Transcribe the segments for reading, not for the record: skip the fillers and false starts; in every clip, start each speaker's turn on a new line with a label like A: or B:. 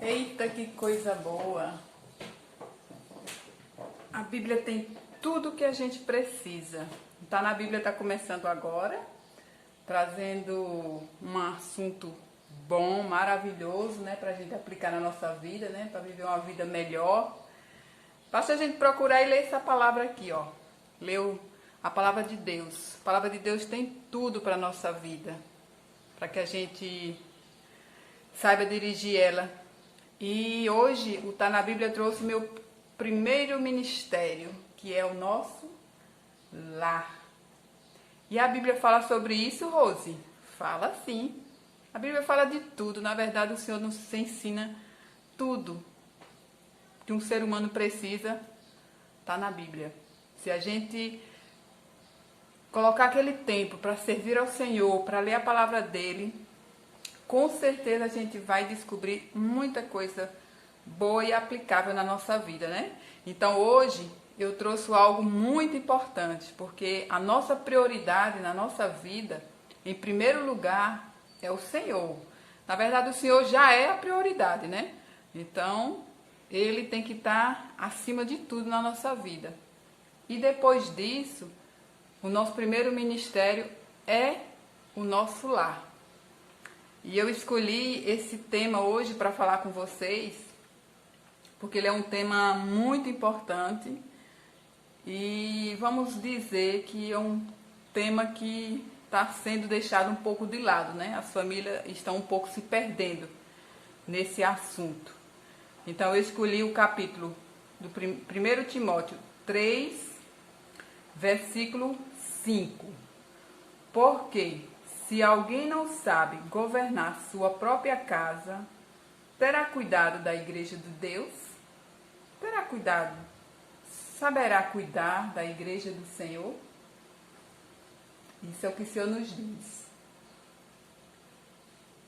A: Eita, que coisa boa! A Bíblia tem tudo o que a gente precisa. Tá na Bíblia, está começando agora, trazendo um assunto bom, maravilhoso, né, para a gente aplicar na nossa vida, né, para viver uma vida melhor. Basta a gente procurar e ler essa palavra aqui, ó. Leu a palavra de Deus. A palavra de Deus tem tudo para nossa vida, para que a gente saiba dirigir ela. E hoje o Tá na Bíblia trouxe meu primeiro ministério, que é o nosso lar. E a Bíblia fala sobre isso, Rose? Fala sim. A Bíblia fala de tudo. Na verdade, o Senhor nos ensina tudo que um ser humano precisa, tá na Bíblia. Se a gente colocar aquele tempo para servir ao Senhor, para ler a palavra dele, com certeza a gente vai descobrir muita coisa boa e aplicável na nossa vida, né? Então hoje eu trouxe algo muito importante, porque a nossa prioridade na nossa vida, em primeiro lugar, é o Senhor. Na verdade, o Senhor já é a prioridade, né? Então, ele tem que estar acima de tudo na nossa vida. E depois disso, o nosso primeiro ministério é o nosso lar. E eu escolhi esse tema hoje para falar com vocês, porque ele é um tema muito importante e vamos dizer que é um tema que está sendo deixado um pouco de lado, né? As famílias estão um pouco se perdendo nesse assunto. Então eu escolhi o capítulo do 1 Timóteo 3, versículo 5. Porque se alguém não sabe governar sua própria casa, terá cuidado da igreja de Deus? Terá cuidado? Saberá cuidar da igreja do Senhor? Isso é o que o Senhor nos diz.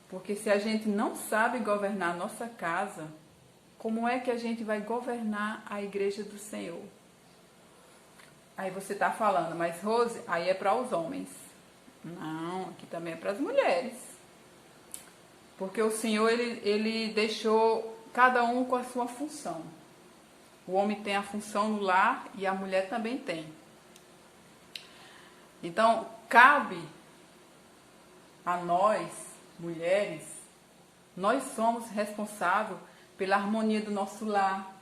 A: Porque se a gente não sabe governar a nossa casa, como é que a gente vai governar a igreja do Senhor? Aí você está falando, mas Rose, aí é para os homens. Não, aqui também é para as mulheres. Porque o Senhor, ele deixou cada um com a sua função. O homem tem a função no lar e a mulher também tem. Então, cabe a nós, mulheres, nós somos responsáveis pela harmonia do nosso lar.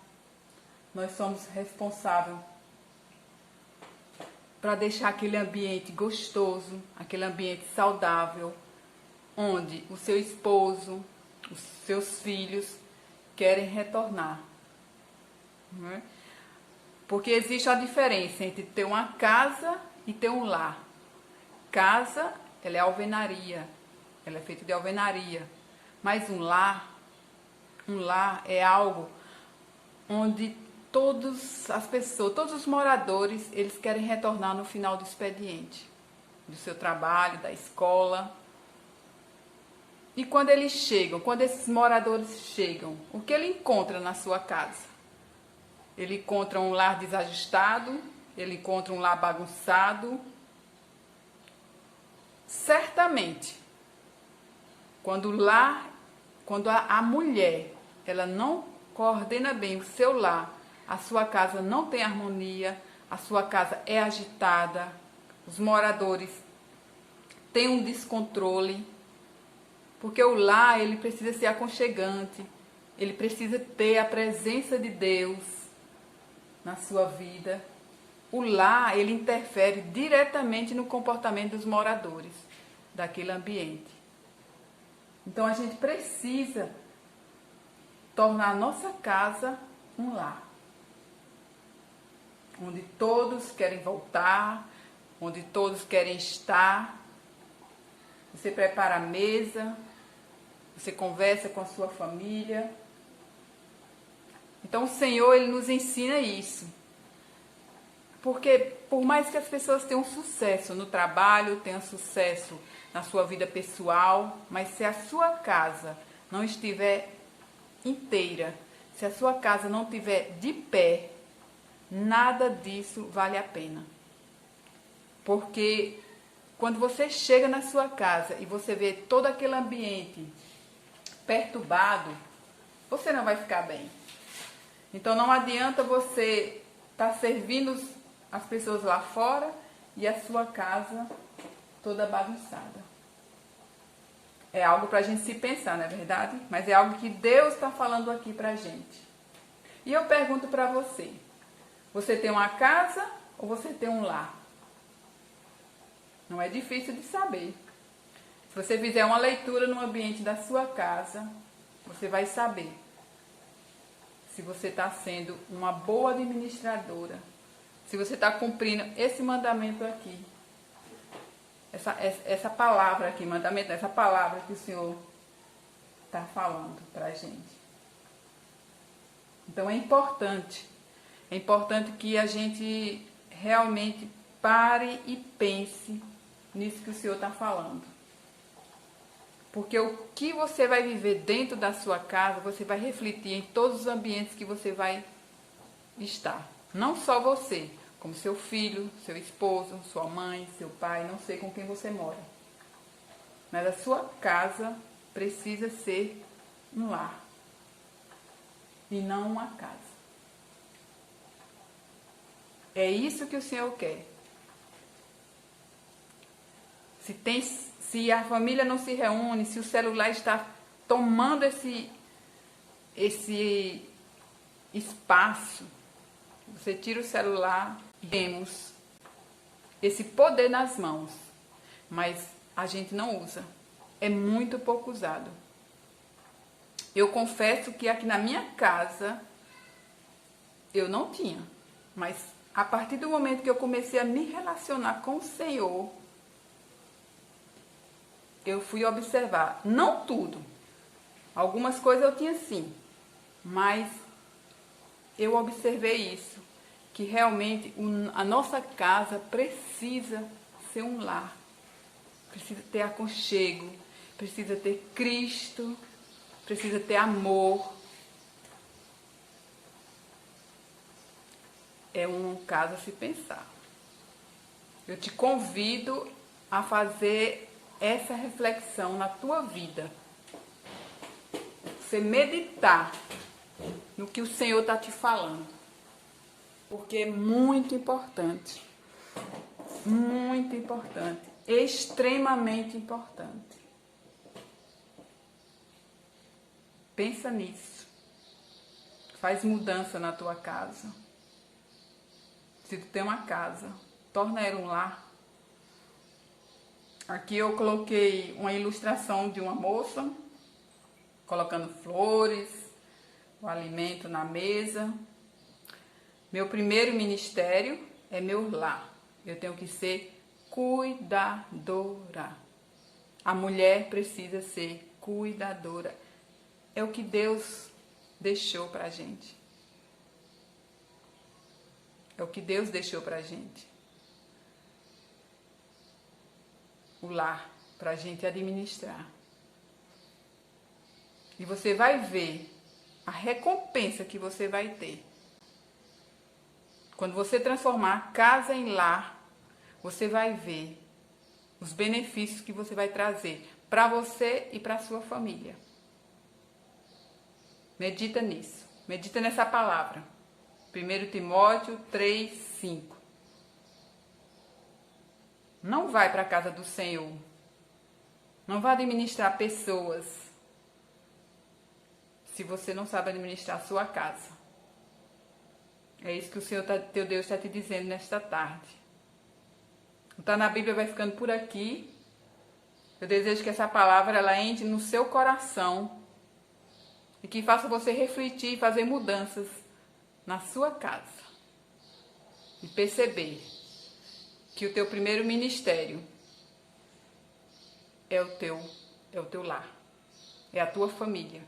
A: Nós somos responsáveis para deixar aquele ambiente gostoso, aquele ambiente saudável, onde o seu esposo, os seus filhos querem retornar. Não é? Porque existe a diferença entre ter uma casa e ter um lar. Casa, ela é alvenaria, ela é feita de alvenaria. Mas um lar é algo onde todas as pessoas, todos os moradores, eles querem retornar no final do expediente, do seu trabalho, da escola. E quando eles chegam, quando esses moradores chegam, o que ele encontra na sua casa? Ele encontra um lar desajustado, ele encontra um lar bagunçado. Certamente, quando a mulher, ela não coordena bem o seu lar, a sua casa não tem harmonia, a sua casa é agitada, os moradores têm um descontrole, porque o lar, ele precisa ser aconchegante, ele precisa ter a presença de Deus na sua vida. O lar, ele interfere diretamente no comportamento dos moradores daquele ambiente. Então a gente precisa tornar a nossa casa um lar, onde todos querem voltar, onde todos querem estar. Você prepara a mesa, você conversa com a sua família. Então o Senhor, ele nos ensina isso. Porque por mais que as pessoas tenham sucesso no trabalho, tenham sucesso na sua vida pessoal, mas se a sua casa não estiver inteira, se a sua casa não estiver de pé, nada disso vale a pena. Porque quando você chega na sua casa e você vê todo aquele ambiente perturbado, você não vai ficar bem. Então não adianta você estar servindo as pessoas lá fora e a sua casa toda bagunçada. É algo para a gente se pensar, não é verdade? Mas é algo que Deus está falando aqui para a gente. E eu pergunto para você, você tem uma casa ou você tem um lar? Não é difícil de saber. Se você fizer uma leitura no ambiente da sua casa, você vai saber se você está sendo uma boa administradora, se você está cumprindo esse mandamento aqui, essa palavra aqui, mandamento, essa palavra que o Senhor está falando para a gente. Então é importante que a gente realmente pare e pense nisso que o Senhor está falando. Porque o que você vai viver dentro da sua casa, você vai refletir em todos os ambientes que você vai estar. Não só você, como seu filho, seu esposo, sua mãe, seu pai, não sei com quem você mora. Mas a sua casa precisa ser um lar e não uma casa. É isso que o Senhor quer. Se a família não se reúne, se o celular está tomando esse espaço, você tira o celular e temos esse poder nas mãos, mas a gente não usa. É muito pouco usado. Eu confesso que aqui na minha casa eu não tinha, mas a partir do momento que eu comecei a me relacionar com o Senhor, eu fui observar, não tudo, algumas coisas eu tinha sim, mas eu observei isso, que realmente a nossa casa precisa ser um lar, precisa ter aconchego, precisa ter Cristo, precisa ter amor. É um caso a se pensar. Eu te convido a fazer essa reflexão na tua vida. Você meditar no que o Senhor está te falando. Porque é muito importante. Muito importante. Extremamente importante. Pensa nisso. Faz mudança na tua casa. Se tu tem uma casa, torna ela um lar. Aqui eu coloquei uma ilustração de uma moça, colocando flores, o alimento na mesa. Meu primeiro ministério é meu lar. Eu tenho que ser cuidadora. A mulher precisa ser cuidadora. É o que Deus deixou pra gente. É o que Deus deixou pra gente. O lar, pra gente administrar. E você vai ver a recompensa que você vai ter. Quando você transformar a casa em lar, você vai ver os benefícios que você vai trazer para você e para sua família. Medita nisso. Medita nessa palavra. 1 Timóteo 3:5. Não vai para a casa do Senhor. Não vai administrar pessoas se você não sabe administrar a sua casa. É isso que o Senhor, teu Deus, está te dizendo nesta tarde. O Tá na Bíblia vai ficando por aqui. Eu desejo que essa palavra ela entre no seu coração e que faça você refletir e fazer mudanças na sua casa. E perceber que o teu primeiro ministério é o teu lar. É a tua família.